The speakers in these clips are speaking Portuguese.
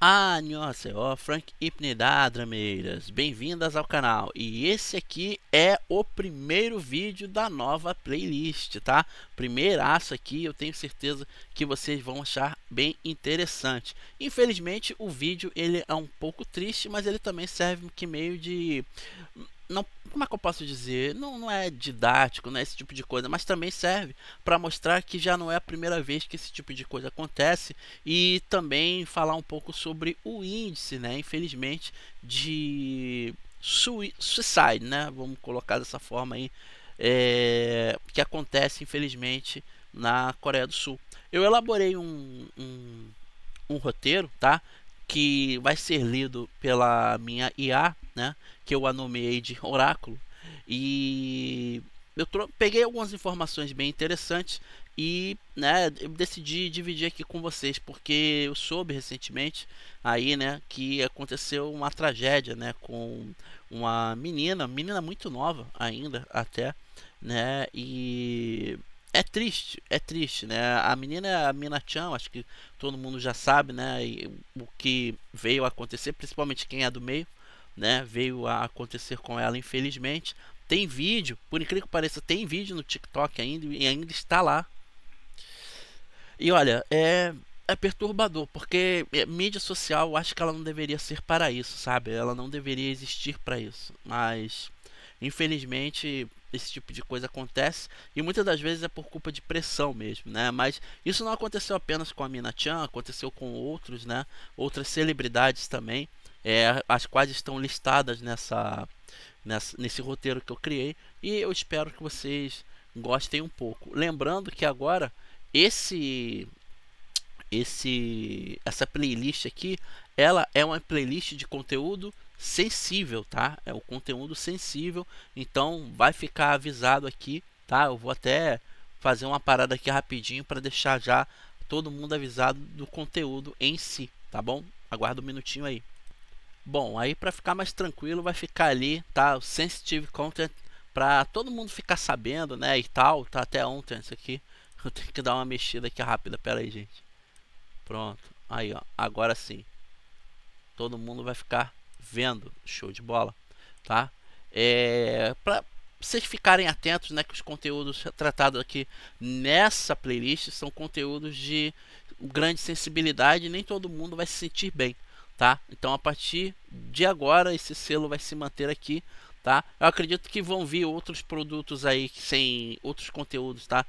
Annyeonghaseyo, Frank Ipnida, Drameiras, bem-vindas ao canal. E esse aqui é o primeiro vídeo da nova playlist, tá? Primeiraço aqui, eu tenho certeza que vocês vão achar bem interessante. Infelizmente, o vídeo ele é um pouco triste, mas ele também serve que meio de... Não, como é que eu posso dizer? Não é didático, não é esse tipo de coisa, mas também serve para mostrar que já não é a primeira vez que esse tipo de coisa acontece e também falar um pouco sobre o índice, né, infelizmente, de suicide, né, vamos colocar dessa forma aí, que acontece infelizmente na Coreia do Sul. Eu elaborei um roteiro, tá? Que vai ser lido pela minha IA, né? Que eu a nomeei de Oráculo. E eu peguei algumas informações bem interessantes e, né, eu decidi dividir aqui com vocês porque eu soube recentemente aí, né, que aconteceu uma tragédia, né, com uma menina muito nova ainda até, né, e é triste, né? A menina é a Mina Chan, acho que todo mundo já sabe, né? E o que veio a acontecer, principalmente quem é do meio, né? Veio a acontecer com ela, infelizmente. Tem vídeo, por incrível que pareça, tem vídeo no TikTok ainda e ainda está lá. E olha, é perturbador, porque mídia social, eu acho que ela não deveria ser para isso, sabe? Ela não deveria existir para isso. Mas, infelizmente, esse tipo de coisa acontece e muitas das vezes é por culpa de pressão mesmo, né? Mas isso não aconteceu apenas com a Mina Chan, aconteceu com outros, né? Outras celebridades também, as quais estão listadas nesse roteiro que eu criei e eu espero que vocês gostem um pouco. Lembrando que agora esse essa playlist aqui, ela é uma playlist de conteúdo sensível, tá? É o conteúdo sensível, então vai ficar avisado aqui, tá? Eu vou até fazer uma parada aqui rapidinho para deixar já todo mundo avisado do conteúdo em si, tá bom? Aguarda um minutinho aí. Bom, aí para ficar mais tranquilo vai ficar ali, tá? O sensitive content para todo mundo ficar sabendo, né? E tal, tá até ontem isso aqui. Eu tenho que dar uma mexida aqui rápida, pera aí, gente. Pronto. Aí, ó. Agora sim. Todo mundo vai ficar vendo. Show de bola. Tá? Pra vocês ficarem atentos, né? Que os conteúdos tratados aqui nessa playlist são conteúdos de grande sensibilidade. E nem todo mundo vai se sentir bem. Tá? Então, a partir de agora, esse selo vai se manter aqui. Tá? Eu acredito que vão vir outros produtos aí sem outros conteúdos, tá?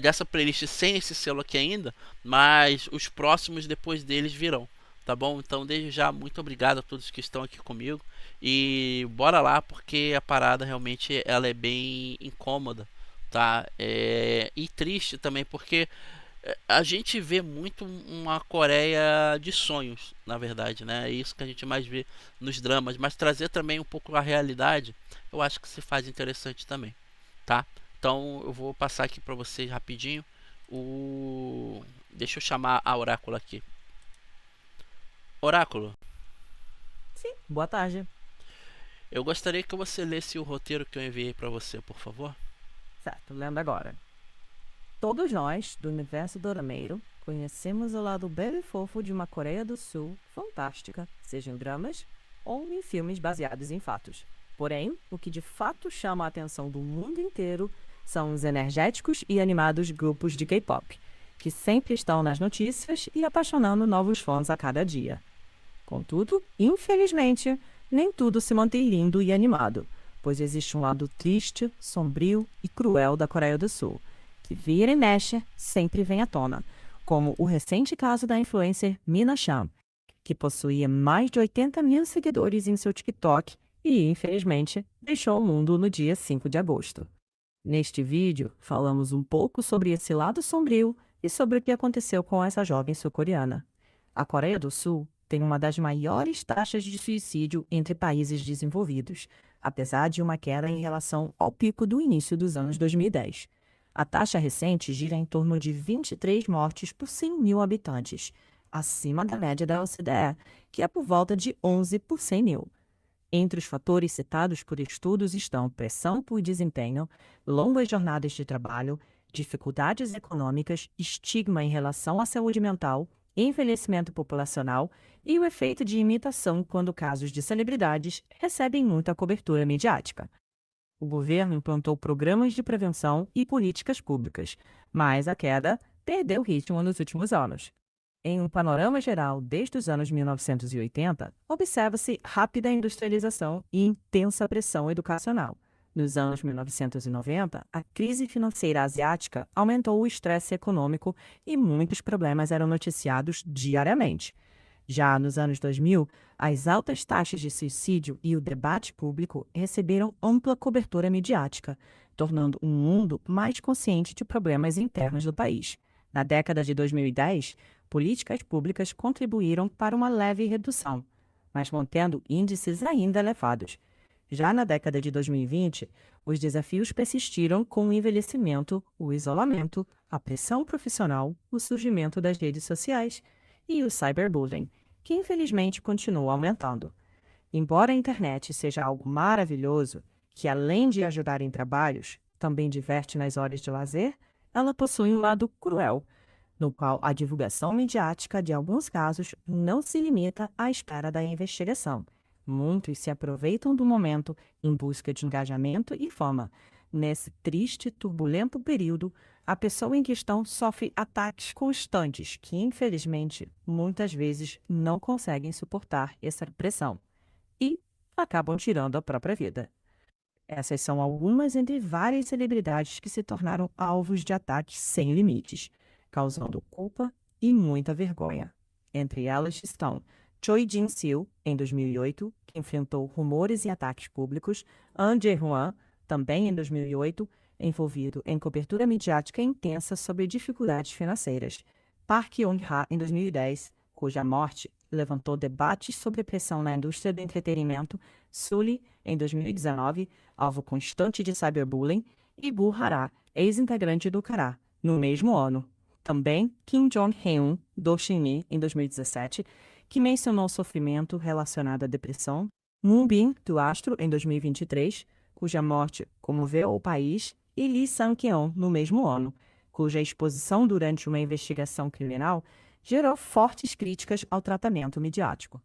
Dessa playlist sem esse selo aqui ainda, mas os próximos depois deles virão, tá bom? Então desde já muito obrigado a todos que estão aqui comigo e bora lá porque a parada realmente ela é bem incômoda, tá? E triste também porque a gente vê muito uma Coreia de sonhos, na verdade, né? É isso que a gente mais vê nos dramas, mas trazer também um pouco a realidade, eu acho que se faz interessante também, tá? Então eu vou passar aqui para vocês rapidinho o deixa eu chamar a Oráculo aqui. Oráculo, Sim, boa tarde. eu gostaria que você lesse o roteiro que eu enviei para você, por favor. Certo, lendo agora. Todos nós, do universo dorameiro, conhecemos o lado belo e fofo de uma Coreia do Sul fantástica, seja em dramas ou em filmes baseados em fatos. Porém, o que de fato chama a atenção do mundo inteiro são os energéticos e animados grupos de K-pop, que sempre estão nas notícias e apaixonando novos fãs a cada dia. Contudo, infelizmente, nem tudo se mantém lindo e animado, pois existe um lado triste, sombrio e cruel da Coreia do Sul, que vira e mexe sempre vem à tona, como o recente caso da influencer Mina Chan, que possuía mais de 80 mil seguidores em seu TikTok e, infelizmente, deixou o mundo no dia 5 de agosto. Neste vídeo, falamos um pouco sobre esse lado sombrio e sobre o que aconteceu com essa jovem sul-coreana. A Coreia do Sul tem uma das maiores taxas de suicídio entre países desenvolvidos, apesar de uma queda em relação ao pico do início dos anos 2010. A taxa recente gira em torno de 23 mortes por 100 mil habitantes, acima da média da OCDE, que é por volta de 11 por 100 mil. Entre os fatores citados por estudos estão pressão por desempenho, longas jornadas de trabalho, dificuldades econômicas, estigma em relação à saúde mental envelhecimento populacional e o efeito de imitação quando casos de celebridades recebem muita cobertura midiática. O governo implantou programas de prevenção e políticas públicas, mas a queda perdeu ritmo nos últimos anos. Em um panorama geral, desde os anos 1980, observa-se rápida industrialização e intensa pressão educacional. Nos anos 1990, a crise financeira asiática aumentou o estresse econômico e muitos problemas eram noticiados diariamente. Já nos anos 2000, as altas taxas de suicídio e o debate público receberam ampla cobertura midiática, tornando o mundo mais consciente de problemas internos do país. Na década de 2010, políticas públicas contribuíram para uma leve redução, mas mantendo índices ainda elevados. Já na década de 2020, os desafios persistiram com o envelhecimento, o isolamento, a pressão profissional, o surgimento das redes sociais e o cyberbullying, que infelizmente continua aumentando. Embora a internet seja algo maravilhoso, que além de ajudar em trabalhos, também diverte nas horas de lazer, ela possui um lado cruel, no qual a divulgação midiática de alguns casos não se limita à espera da investigação. Muitos se aproveitam do momento em busca de engajamento e fama. Nesse triste e turbulento período, a pessoa em questão sofre ataques constantes que, infelizmente, muitas vezes não conseguem suportar essa pressão e acabam tirando a própria vida. Essas são algumas entre várias celebridades que se tornaram alvos de ataques sem limites, causando culpa e muita vergonha. Entre elas estão Choi Jin-sil, em 2008, que enfrentou rumores e ataques públicos, Ahn Jae-hwan, também em 2008, envolvido em cobertura midiática intensa sobre dificuldades financeiras, Park Yong-ha, em 2010, cuja morte levantou debates sobre pressão na indústria do entretenimento, Sully, em 2019, alvo constante de cyberbullying, e Boo Hara, ex-integrante do Kara, no mesmo ano. Também Kim Jong-heon, do Shinee, em 2017, que mencionou sofrimento relacionado à depressão, Moon Bin, do Astro, em 2023, cuja morte comoveu o país, e Lee Sang-keon, no mesmo ano, cuja exposição durante uma investigação criminal gerou fortes críticas ao tratamento midiático.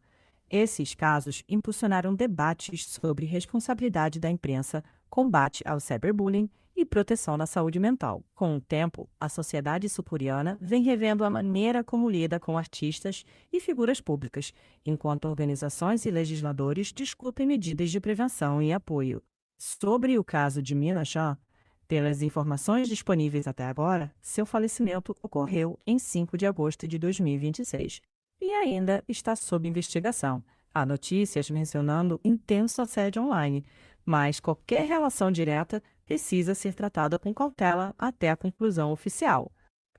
Esses casos impulsionaram debates sobre responsabilidade da imprensa, combate ao cyberbullying e proteção da saúde mental. Com o tempo, a sociedade sul-coreana vem revendo a maneira como lida com artistas e figuras públicas, enquanto organizações e legisladores discutem medidas de prevenção e apoio. Sobre o caso de Mina Chan, pelas informações disponíveis até agora, seu falecimento ocorreu em 5 de agosto de 2026 e ainda está sob investigação. Há notícias mencionando intenso assédio online, mas qualquer relação direta precisa ser tratada com cautela até a conclusão oficial.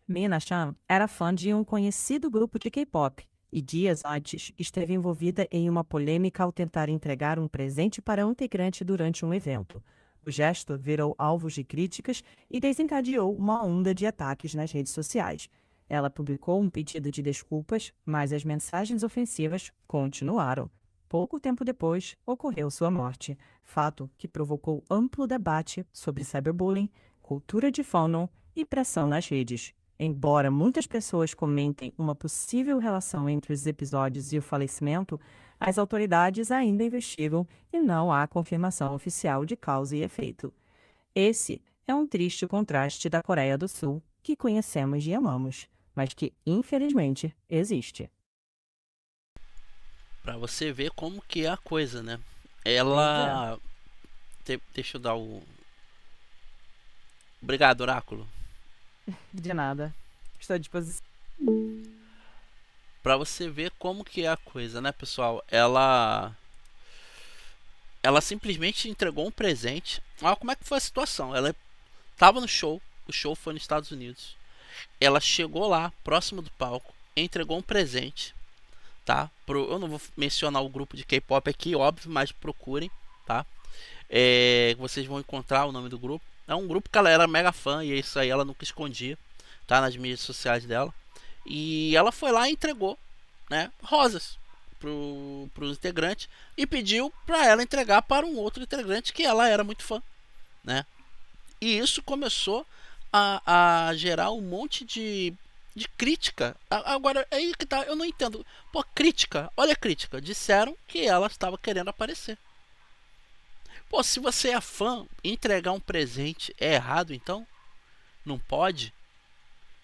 Mina Chan era fã de um conhecido grupo de K-pop e dias antes esteve envolvida em uma polêmica ao tentar entregar um presente para um integrante durante um evento. O gesto virou alvo de críticas e desencadeou uma onda de ataques nas redes sociais. Ela publicou um pedido de desculpas, mas as mensagens ofensivas continuaram. Pouco tempo depois, ocorreu sua morte, fato que provocou amplo debate sobre cyberbullying, cultura de fandom e pressão nas redes. Embora muitas pessoas comentem uma possível relação entre os episódios e o falecimento, as autoridades ainda investigam e não há confirmação oficial de causa e efeito. Esse é um triste contraste da Coreia do Sul que conhecemos e amamos, mas que, infelizmente, existe. Pra você ver como que é a coisa, né? Pois é. Ela... Deixa eu dar o... Obrigado, Oráculo. De nada. Estou à disposição. Pra você ver como que é a coisa, né, pessoal? Ela simplesmente entregou um presente. Olha como é que foi a situação. Ela tava no show. O show foi nos Estados Unidos. Ela chegou lá, próximo do palco, entregou um presente, tá? Eu não vou mencionar o grupo de K-pop aqui, óbvio, mas procurem, tá? Vocês vão encontrar o nome do grupo. É um grupo que ela era mega fã e isso aí ela nunca escondia, tá? Nas mídias sociais dela. E ela foi lá e entregou, né, rosas pros integrantes e pediu para ela entregar para um outro integrante que ela era muito fã, né? E isso começou a gerar um monte De crítica. Agora, é aí que tá, eu não entendo. Pô, crítica, olha a crítica. Disseram que ela estava querendo aparecer. Pô, se você é fã, entregar um presente é errado, então? Não pode?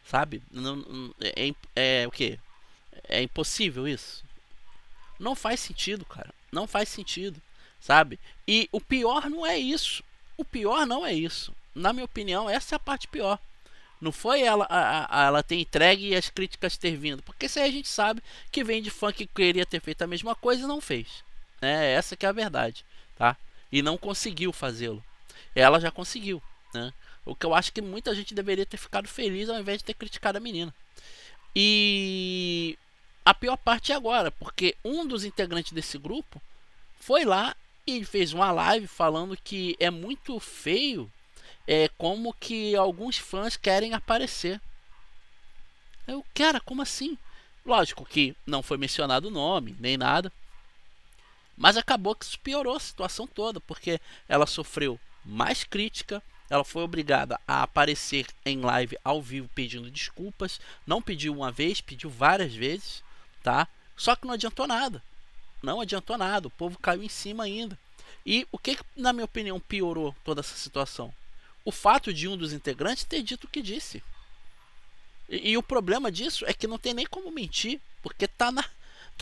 Sabe? É o quê? É impossível isso? Não faz sentido, cara. Não faz sentido, sabe? E o pior não é isso. O pior não é isso. Na minha opinião, essa é a parte pior. Não foi ela ter entregue e as críticas ter vindo. Porque isso aí a gente sabe que vem de fã que queria ter feito a mesma coisa e não fez. Essa que é a verdade, tá? E não conseguiu fazê-lo. Ela já conseguiu, né? O que eu acho que muita gente deveria ter ficado feliz ao invés de ter criticado a menina. E a pior parte é agora, porque um dos integrantes desse grupo foi lá e fez uma live falando que é muito feio como que alguns fãs querem aparecer. Eu, cara, como assim? Lógico que não foi mencionado o nome, nem nada. Mas acabou que isso piorou a situação toda, porque ela sofreu mais crítica, ela foi obrigada a aparecer em live ao vivo pedindo desculpas. Não pediu uma vez, pediu várias vezes, tá? Só que não adiantou nada. Não adiantou nada, o povo caiu em cima ainda. E o que, na minha opinião, piorou toda essa situação? O fato de um dos integrantes ter dito o que disse. E o problema disso é que não tem nem como mentir, porque tá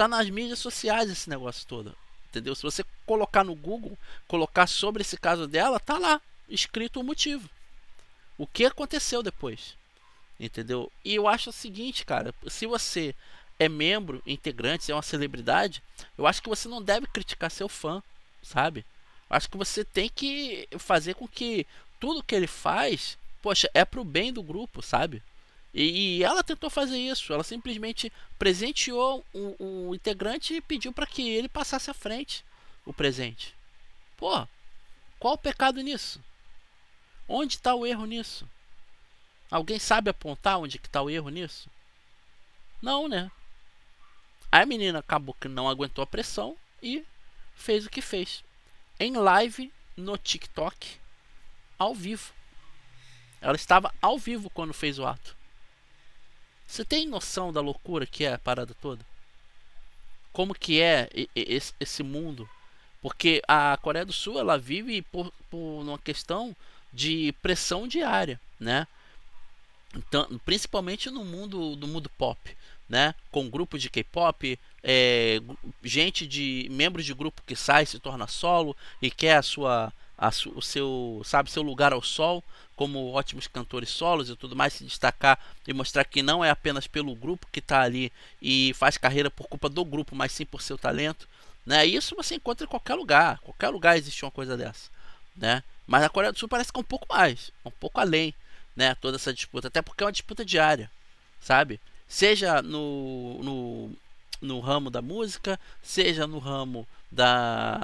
nas mídias sociais esse negócio todo. Entendeu? Se você colocar no Google, colocar sobre esse caso dela, tá lá escrito o motivo. O que aconteceu depois. Entendeu? E eu acho o seguinte, cara, se você é membro, integrante, se é uma celebridade, eu acho que você não deve criticar seu fã, sabe? Eu acho que você tem que fazer com que tudo que ele faz, poxa, é pro bem do grupo, sabe? E ela tentou fazer isso. Ela simplesmente presenteou um integrante e pediu para que ele passasse à frente o presente. Pô, qual o pecado nisso? Onde está o erro nisso? Alguém sabe apontar onde que está o erro nisso? Não, né? A menina acabou que não aguentou a pressão e fez o que fez. Em live no TikTok, ao vivo. Ela estava ao vivo quando fez o ato. Você tem noção da loucura que é a parada toda? Como que é esse mundo? Porque a Coreia do Sul ela vive por uma questão de pressão diária, né? Então, principalmente no mundo pop, né? Com grupos de K-pop, gente de membros de grupo que sai se torna solo e quer o seu, sabe, seu lugar ao sol, como ótimos cantores solos e tudo mais, se destacar e mostrar que não é apenas pelo grupo que está ali e faz carreira por culpa do grupo, mas sim por seu talento, né? Isso você encontra em qualquer lugar existe uma coisa dessa, né? Mas a Coreia do Sul parece que é um pouco mais, um pouco além, né? Toda essa disputa, até porque é uma disputa diária, sabe? Seja no ramo da música, seja no ramo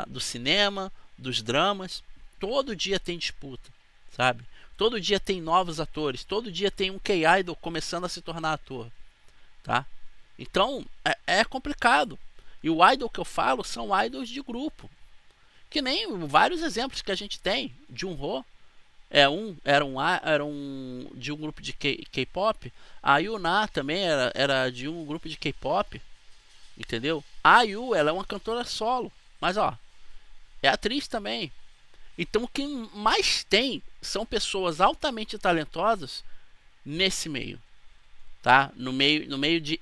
do cinema, dos dramas, todo dia tem disputa, sabe? Todo dia tem novos atores, todo dia tem um K-idol começando a se tornar ator, tá? Então é complicado. E o idol que eu falo são idols de grupo, que nem vários exemplos que a gente tem. Junho era um de um grupo de K-pop. A Yuna também era de um grupo de K-pop, entendeu? A IU, ela é uma cantora solo, mas ó, é atriz também. Então o que mais tem são pessoas altamente talentosas nesse meio, tá? No meio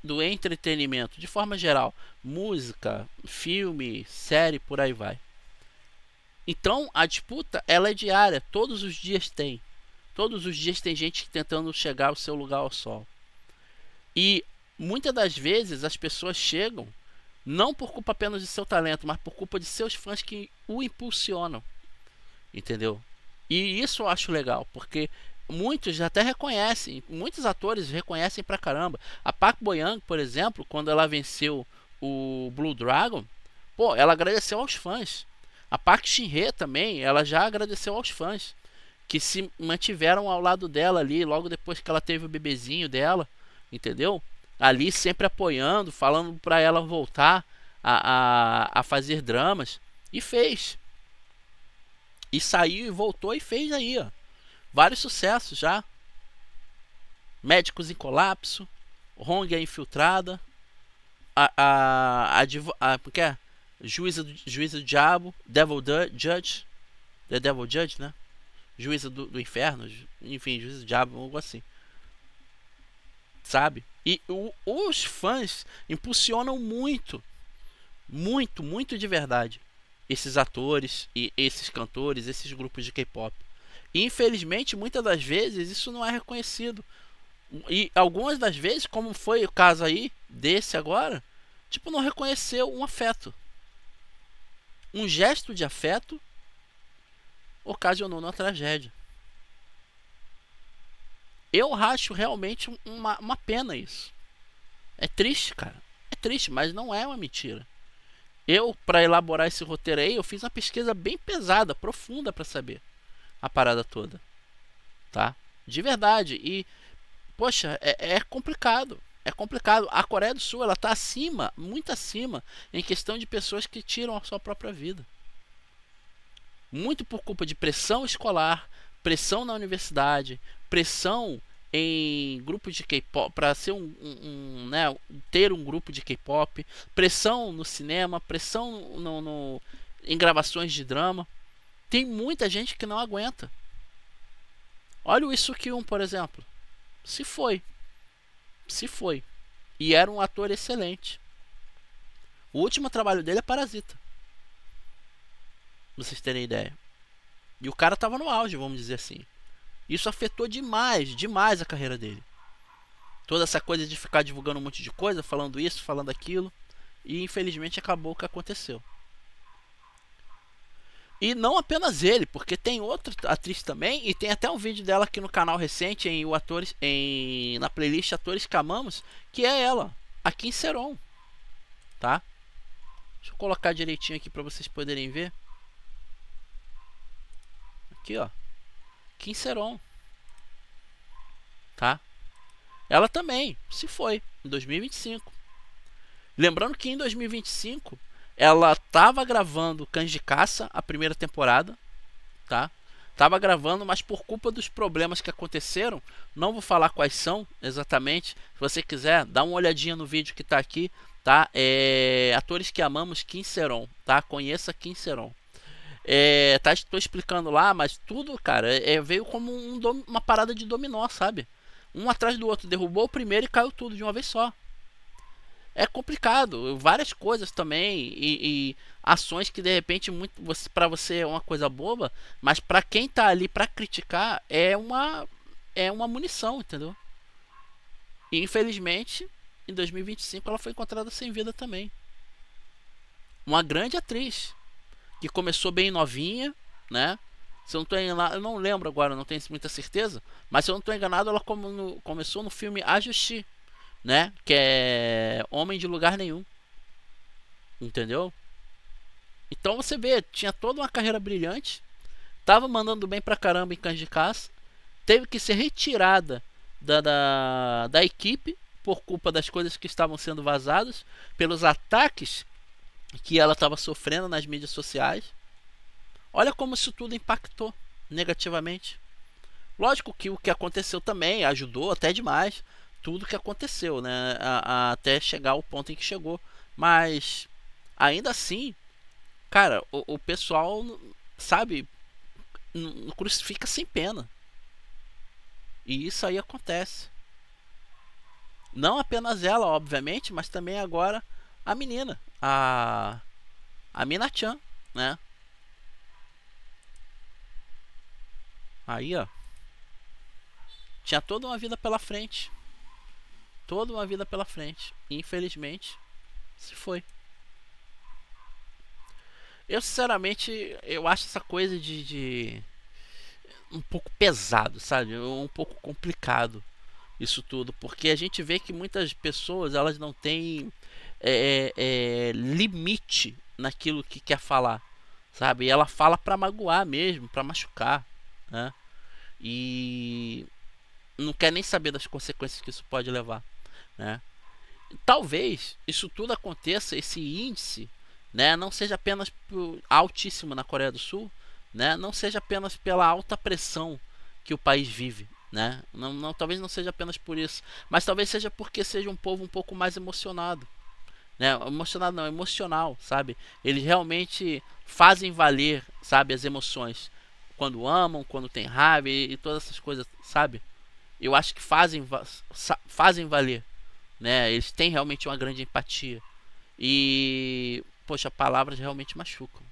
do entretenimento, de forma geral, música, filme, série, por aí vai. Então a disputa ela é diária, todos os dias tem. Todos os dias tem gente tentando chegar ao seu lugar ao sol. E muitas das vezes as pessoas chegam não por culpa apenas de seu talento, mas por culpa de seus fãs que o impulsionam. Entendeu? E isso eu acho legal, porque muitos até reconhecem, muitos atores reconhecem pra caramba. A Park Bo-young, por exemplo, quando ela venceu o Blue Dragon, pô, ela agradeceu aos fãs. A Park Shin-hye também, ela já agradeceu aos fãs que se mantiveram ao lado dela ali, logo depois que ela teve o bebezinho dela, entendeu? Ali sempre apoiando, falando pra ela voltar a fazer dramas. E fez. E saiu e voltou e fez aí, ó. Vários sucessos já. Médicos em Colapso, Hong é infiltrada, porque é? Juíza do diabo, Judge, The Devil Judge, né? Juíza do inferno, enfim, juíza do diabo, algo assim, sabe? E os fãs impulsionam muito, muito, muito de verdade esses atores e esses cantores, esses grupos de K-pop. E infelizmente, muitas das vezes isso não é reconhecido. E algumas das vezes, como foi o caso aí desse agora, tipo, não reconheceu um afeto. Um gesto de afeto ocasionou uma tragédia. Eu acho realmente uma pena isso. É triste, cara. É triste, mas não é uma mentira. Eu, para elaborar esse roteiro aí, eu fiz uma pesquisa bem pesada, profunda, para saber a parada toda, tá? De verdade. E, poxa, é complicado. É complicado. A Coreia do Sul, ela tá acima, muito acima, em questão de pessoas que tiram a sua própria vida. Muito por culpa de pressão escolar, pressão na universidade, pressão em grupos de K-pop, para ser né, ter um grupo de K-pop, pressão no cinema, pressão em gravações de drama. Tem muita gente que não aguenta. Olha o Isso-kyun, por exemplo. Se foi. Se foi. E era um ator excelente. O último trabalho dele é Parasita. Pra vocês terem ideia. E o cara tava no auge, vamos dizer assim. Isso afetou demais, demais a carreira dele. Toda essa coisa de ficar divulgando um monte de coisa, falando isso, falando aquilo. E infelizmente acabou o que aconteceu. E não apenas ele, porque tem outra atriz também. E tem até um vídeo dela aqui no canal recente, na playlist Atores que Amamos, que é ela, a Kim Seron. Tá? Deixa eu colocar direitinho aqui para vocês poderem ver. Aqui, ó. Kim Seron. Tá? Ela também se foi em 2025. Lembrando que em 2025 ela tava gravando Cães de Caça, a primeira temporada, tá? Tava gravando, mas por culpa dos problemas que aconteceram, não vou falar quais são exatamente. Se você quiser, dá uma olhadinha no vídeo que tá aqui, tá? Atores que Amamos, Kim Seron, tá? Conheça Kim Seron. Tô explicando lá, mas tudo, cara, veio como uma parada de dominó, sabe? Um atrás do outro, derrubou o primeiro e caiu tudo de uma vez só. É complicado, várias coisas também e ações que de repente para você é uma coisa boba, mas para quem tá ali para criticar é uma munição, entendeu? E infelizmente em 2025 ela foi encontrada sem vida também. Uma grande atriz que começou bem novinha, né? Se eu não tô enganado, eu não lembro agora, não tenho muita certeza, mas se eu não estou enganado, ela começou no filme Ajusti, né? Que é Homem de Lugar Nenhum. Entendeu? Então você vê, tinha toda uma carreira brilhante, tava mandando bem pra caramba em Cães de Caça, teve que ser retirada da equipe por culpa das coisas que estavam sendo vazadas, pelos ataques que ela estava sofrendo nas mídias sociais. Olha como isso tudo impactou negativamente. Lógico que o que aconteceu também ajudou até demais tudo que aconteceu, né? Até chegar ao ponto em que chegou. Mas ainda assim, cara, o pessoal, sabe, crucifica sem pena. E isso aí acontece. Não apenas ela, obviamente, mas também agora a menina, a Mina-chan, né? Aí, ó. Tinha toda uma vida pela frente. Toda uma vida pela frente. E, infelizmente, se foi. Eu, sinceramente, eu acho essa coisa de um pouco pesado, sabe? Um pouco complicado isso tudo. Porque a gente vê que muitas pessoas, elas não têm limite naquilo que quer falar, sabe? E ela fala pra magoar mesmo, pra machucar, né? E não quer nem saber das consequências que isso pode levar, né? Talvez isso tudo aconteça, esse índice, né, não seja apenas altíssimo na Coreia do Sul, né, não seja apenas pela alta pressão que o país vive, né? Talvez não seja apenas por isso, mas talvez seja porque seja um povo um pouco mais emocionado, né? Emocionado não, emocional, sabe? Eles realmente fazem valer, sabe, as emoções quando amam, quando tem raiva e todas essas coisas, sabe? Eu acho que fazem valer, né? Eles têm realmente uma grande empatia e, poxa, palavras realmente machucam,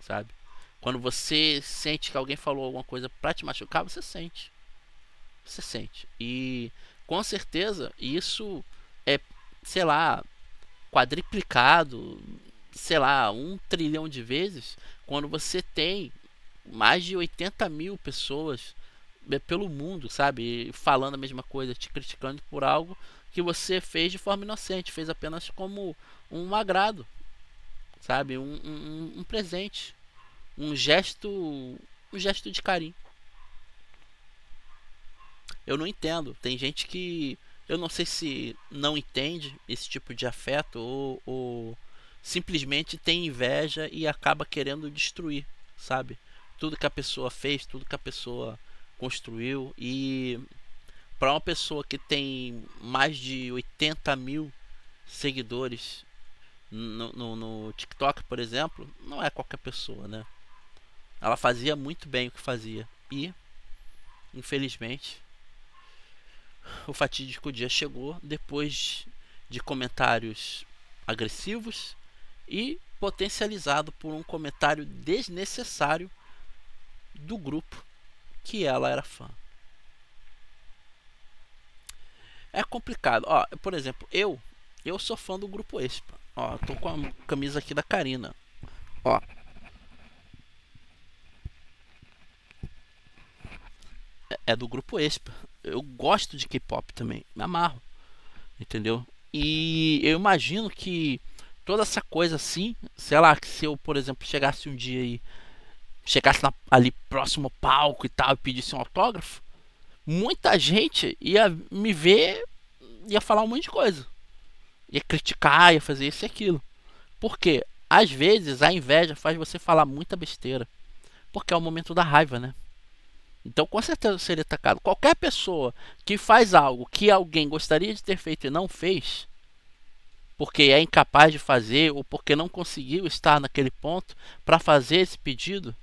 sabe? Quando você sente que alguém falou alguma coisa pra te machucar, você sente. E com certeza isso é, sei lá, quadriplicado, sei lá, 1 trilhão de vezes quando você tem mais de 80 mil pessoas pelo mundo, sabe? Falando a mesma coisa, te criticando por algo que você fez de forma inocente, fez apenas como um agrado, sabe? Um presente, um gesto de carinho. Eu não entendo. Tem gente que eu não sei se não entende esse tipo de afeto ou simplesmente tem inveja e acaba querendo destruir, sabe? Tudo que a pessoa fez, tudo que a pessoa construiu. E para uma pessoa que tem mais de 80 mil seguidores no TikTok, por exemplo, não é qualquer pessoa, né? Ela fazia muito bem o que fazia e, infelizmente, o fatídico dia chegou depois de comentários agressivos e potencializado por um comentário desnecessário do grupo que ela era fã. É complicado. Ó, por exemplo, eu sou fã do grupo Expa. Ó, tô com a camisa aqui da Karina. Ó, é do grupo Expa. Eu gosto de K-pop também, me amarro, entendeu? E eu imagino que toda essa coisa assim, sei lá, que se eu, por exemplo, chegasse um dia e chegasse ali próximo ao palco e tal, e pedisse um autógrafo, muita gente ia me ver, ia falar um monte de coisa, ia criticar, ia fazer isso e aquilo. Porque às vezes a inveja faz você falar muita besteira, porque é o momento da raiva, né? Então com certeza seria atacado. Qualquer pessoa que faz algo que alguém gostaria de ter feito e não fez, porque é incapaz de fazer ou porque não conseguiu estar naquele ponto para fazer esse pedido,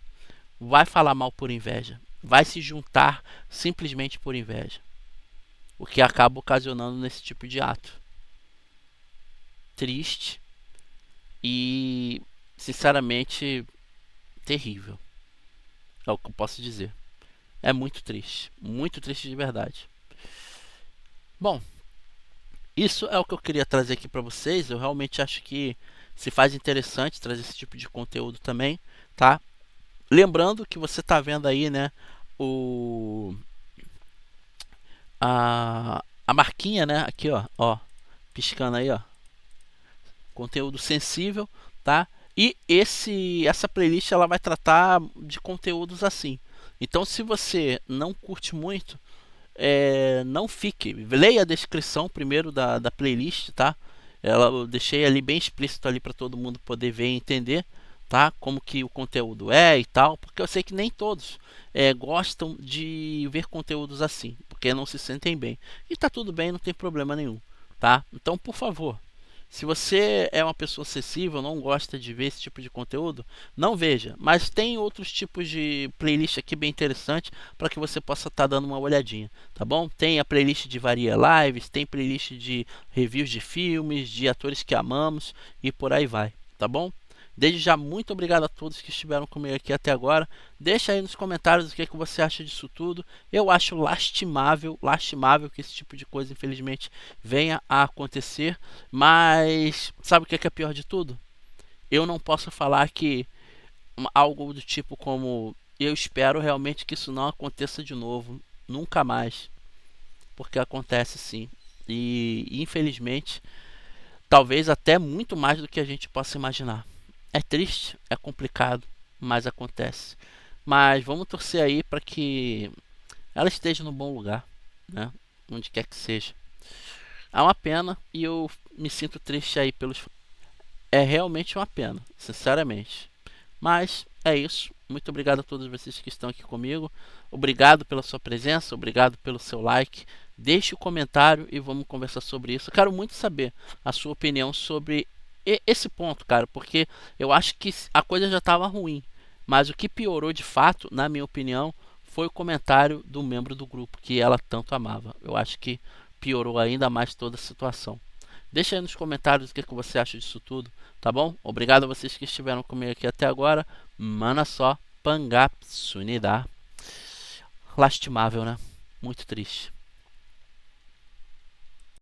vai falar mal por inveja, vai se juntar simplesmente por inveja, o que acaba ocasionando nesse tipo de ato. Triste e, sinceramente, terrível. É o que eu posso dizer. É muito triste de verdade. Bom, isso é o que eu queria trazer aqui para vocês. Eu realmente acho que se faz interessante trazer esse tipo de conteúdo também, tá? Lembrando que você tá vendo aí, né, o a marquinha, né, aqui, ó, piscando aí, ó, conteúdo sensível, tá? E essa playlist ela vai tratar de conteúdos assim. Então, se você não curte muito, não fique. Leia a descrição primeiro da playlist, tá? Eu deixei ali bem explícito ali para todo mundo poder ver e entender, tá? Como que o conteúdo é e tal, porque eu sei que nem todos gostam de ver conteúdos assim, porque não se sentem bem. E tá tudo bem, não tem problema nenhum, tá? Então, por favor, se você é uma pessoa acessível, não gosta de ver esse tipo de conteúdo, não veja. Mas tem outros tipos de playlist aqui bem interessante para que você possa estar dando uma olhadinha, tá bom? Tem a playlist de Varia Lives, tem playlist de reviews de filmes, de atores que amamos e por aí vai, tá bom? Desde já, muito obrigado a todos que estiveram comigo aqui até agora. Deixa aí nos comentários o que você acha disso tudo. Eu acho lastimável que esse tipo de coisa, infelizmente, venha a acontecer. Mas sabe o que é pior de tudo? Eu não posso falar que algo do tipo como eu espero realmente que isso não aconteça de novo, nunca mais, porque acontece sim. E infelizmente, talvez até muito mais do que a gente possa imaginar. É triste, é complicado, mas acontece. Mas vamos torcer aí para que ela esteja no bom lugar, né? Onde quer que seja. É uma pena e eu me sinto triste aí pelos. É realmente uma pena, sinceramente. Mas é isso. Muito obrigado a todos vocês que estão aqui comigo. Obrigado pela sua presença, obrigado pelo seu like. Deixe o comentário e vamos conversar sobre isso. Eu quero muito saber a sua opinião sobre esse ponto, cara, porque eu acho que a coisa já estava ruim. Mas o que piorou de fato, na minha opinião, foi o comentário do membro do grupo que ela tanto amava. Eu acho que piorou ainda mais toda a situação. Deixa aí nos comentários o que você acha disso tudo, tá bom? Obrigado a vocês que estiveram comigo aqui até agora. Mana só, Pangapsunida. Lastimável, né? Muito triste.